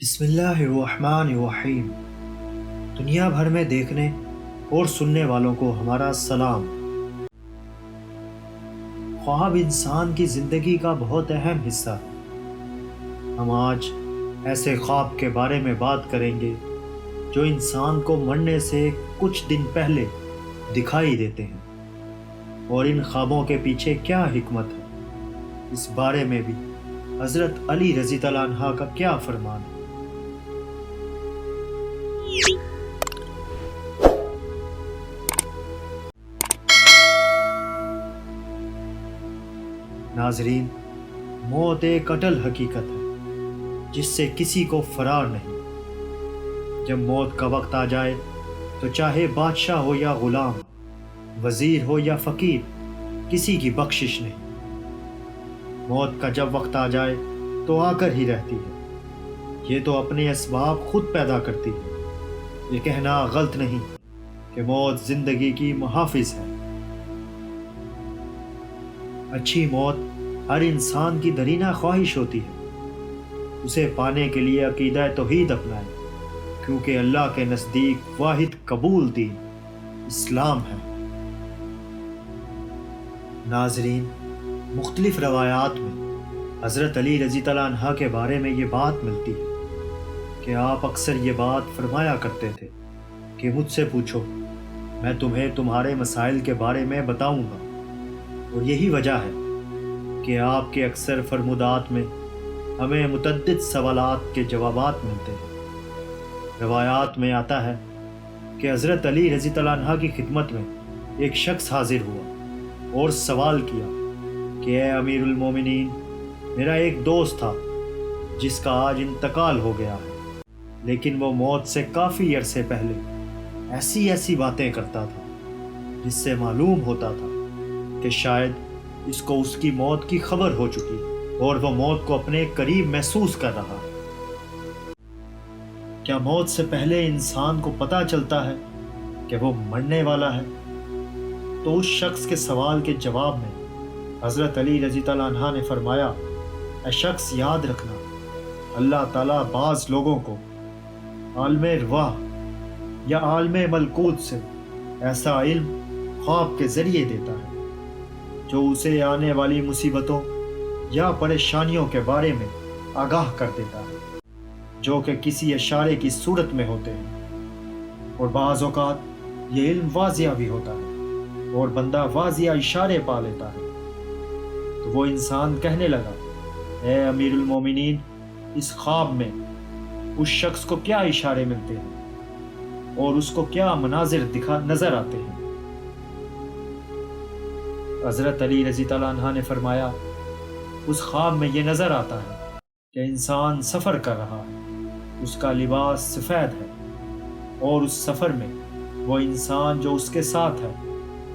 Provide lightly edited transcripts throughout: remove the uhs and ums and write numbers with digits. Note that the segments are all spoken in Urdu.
بسم اللہ الرحمن الرحیم۔ دنیا بھر میں دیکھنے اور سننے والوں کو ہمارا سلام۔ خواب انسان کی زندگی کا بہت اہم حصہ ہے۔ ہم آج ایسے خواب کے بارے میں بات کریں گے جو انسان کو مرنے سے کچھ دن پہلے دکھائی دیتے ہیں، اور ان خوابوں کے پیچھے کیا حکمت ہے، اس بارے میں بھی حضرت علی رضی اللہ عنہ کا کیا فرمان ہے۔ ناظرین، موت ایک اٹل حقیقت ہے جس سے کسی کو فرار نہیں۔ جب موت کا وقت آ جائے تو چاہے بادشاہ ہو یا غلام، وزیر ہو یا فقیر، کسی کی بخشش نہیں۔ موت کا جب وقت آ جائے تو آ کر ہی رہتی ہے، یہ تو اپنے اسباب خود پیدا کرتی ہے۔ یہ کہنا غلط نہیں کہ موت زندگی کی محافظ ہے۔ اچھی موت ہر انسان کی درینہ خواہش ہوتی ہے، اسے پانے کے لیے عقیدہ توحید اپنائے، کیونکہ اللہ کے نزدیک واحد قبول دین اسلام ہے۔ ناظرین، مختلف روایات میں حضرت علی رضی اللہ عنہ کے بارے میں یہ بات ملتی ہے کہ آپ اکثر یہ بات فرمایا کرتے تھے کہ مجھ سے پوچھو، میں تمہیں تمہارے مسائل کے بارے میں بتاؤں گا۔ اور یہی وجہ ہے کہ آپ کے اکثر فرمودات میں ہمیں متعدد سوالات کے جوابات ملتے ہیں۔ روایات میں آتا ہے کہ حضرت علی رضی اللہ عنہ کی خدمت میں ایک شخص حاضر ہوا اور سوال کیا کہ اے امیر المومنین، میرا ایک دوست تھا جس کا آج انتقال ہو گیا ہے، لیکن وہ موت سے کافی عرصے پہلے ایسی باتیں کرتا تھا جس سے معلوم ہوتا تھا کہ شاید اس کو اس کی موت کی خبر ہو چکی اور وہ موت کو اپنے قریب محسوس کر رہا ہے۔ کیا موت سے پہلے انسان کو پتہ چلتا ہے کہ وہ مرنے والا ہے؟ تو اس شخص کے سوال کے جواب میں حضرت علی رضی اللہ عنہ نے فرمایا، اے شخص، یاد رکھنا، اللہ تعالیٰ بعض لوگوں کو عالم ارواح یا عالم ملکوت سے ایسا علم خواب کے ذریعے دیتا ہے جو اسے آنے والی مصیبتوں یا پریشانیوں کے بارے میں آگاہ کر دیتا ہے، جو کہ کسی اشارے کی صورت میں ہوتے ہیں۔ اور بعض اوقات یہ علم واضح بھی ہوتا ہے اور بندہ واضح اشارے پا لیتا ہے۔ تو وہ انسان کہنے لگا، اے امیر المومنین، اس خواب میں اس شخص کو کیا اشارے ملتے ہیں اور اس کو کیا مناظر نظر آتے ہیں؟ حضرت علی رضی اللہ عنہ نے فرمایا، اس خواب میں یہ نظر آتا ہے کہ انسان سفر کر رہا ہے، اس کا لباس سفید ہے، اور اس سفر میں وہ انسان جو اس کے ساتھ ہے،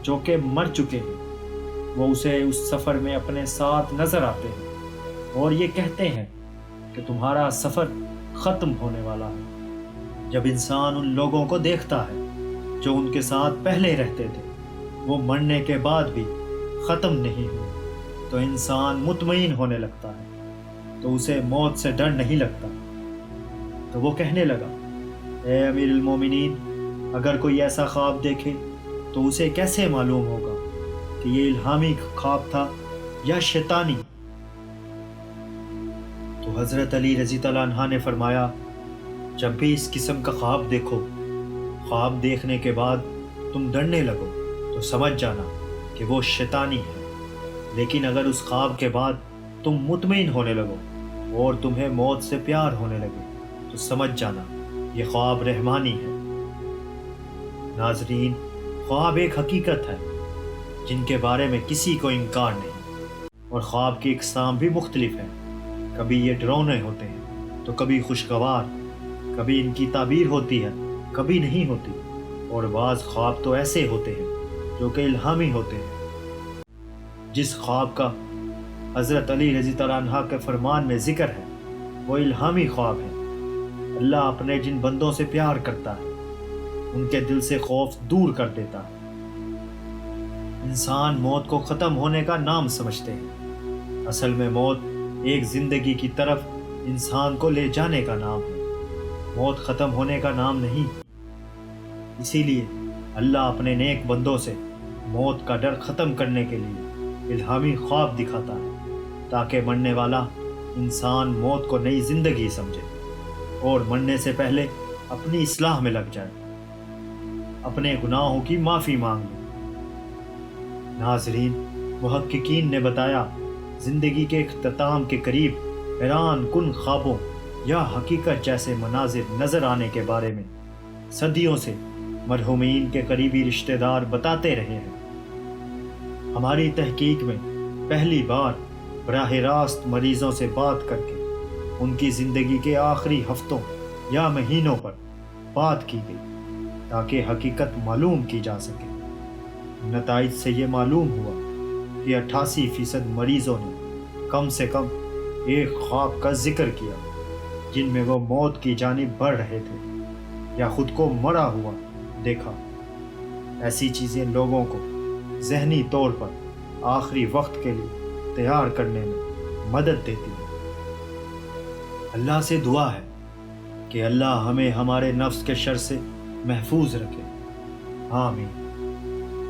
جو کہ مر چکے ہیں، وہ اسے اس سفر میں اپنے ساتھ نظر آتے ہیں اور یہ کہتے ہیں کہ تمہارا سفر ختم ہونے والا ہے۔ جب انسان ان لوگوں کو دیکھتا ہے جو ان کے ساتھ پہلے رہتے تھے، وہ مرنے کے بعد بھی ختم نہیں ہوئے، تو انسان مطمئن ہونے لگتا ہے، تو اسے موت سے ڈر نہیں لگتا۔ تو وہ کہنے لگا، اے امیر المومنین، اگر کوئی ایسا خواب دیکھے تو اسے کیسے معلوم ہوگا کہ یہ الہامی خواب تھا یا شیطانی؟ تو حضرت علی رضی اللہ عنہ نے فرمایا، جب بھی اس قسم کا خواب دیکھو، خواب دیکھنے کے بعد تم ڈرنے لگو تو سمجھ جانا کہ وہ شیطانی ہے، لیکن اگر اس خواب کے بعد تم مطمئن ہونے لگو اور تمہیں موت سے پیار ہونے لگے تو سمجھ جانا یہ خواب رحمانی ہے۔ ناظرین، خواب ایک حقیقت ہے جن کے بارے میں کسی کو انکار نہیں، اور خواب کی اقسام بھی مختلف ہیں۔ کبھی یہ ڈراؤنے ہوتے ہیں تو کبھی خوشگوار، کبھی ان کی تعبیر ہوتی ہے، کبھی نہیں ہوتی، اور بعض خواب تو ایسے ہوتے ہیں جو کہ الہامی ہوتے ہیں۔ جس خواب کا حضرت علی رضی اللہ عنہ کے فرمان میں ذکر ہے وہ الہامی خواب ہے۔ اللہ اپنے جن بندوں سے پیار کرتا ہے ان کے دل سے خوف دور کر دیتا ہے۔ انسان موت کو ختم ہونے کا نام سمجھتے ہیں، اصل میں موت ایک زندگی کی طرف انسان کو لے جانے کا نام ہے، موت ختم ہونے کا نام نہیں۔ اسی لیے اللہ اپنے نیک بندوں سے موت کا ڈر ختم کرنے کے لیے الہامی خواب دکھاتا ہے، تاکہ مرنے والا انسان موت کو نئی زندگی سمجھے اور مرنے سے پہلے اپنی اصلاح میں لگ جائے، اپنے گناہوں کی معافی مانگ لے۔ ناظرین، محققین نے بتایا، زندگی کے اختتام کے قریب حیران کن خوابوں یا حقیقت جیسے مناظر نظر آنے کے بارے میں صدیوں سے مرحومین کے قریبی رشتہ دار بتاتے رہے ہیں۔ ہماری تحقیق میں پہلی بار براہ راست مریضوں سے بات کر کے ان کی زندگی کے آخری ہفتوں یا مہینوں پر بات کی گئی، تاکہ حقیقت معلوم کی جا سکے۔ نتائج سے یہ معلوم ہوا کہ 88% مریضوں نے کم سے کم ایک خواب کا ذکر کیا، جن میں وہ موت کی جانب بڑھ رہے تھے یا خود کو مرا ہوا دیکھا۔ ایسی چیزیں لوگوں کو ذہنی طور پر آخری وقت کے لیے تیار کرنے میں مدد دیتی ہے۔ اللہ سے دعا ہے کہ اللہ ہمیں ہمارے نفس کے شر سے محفوظ رکھے۔ آمین۔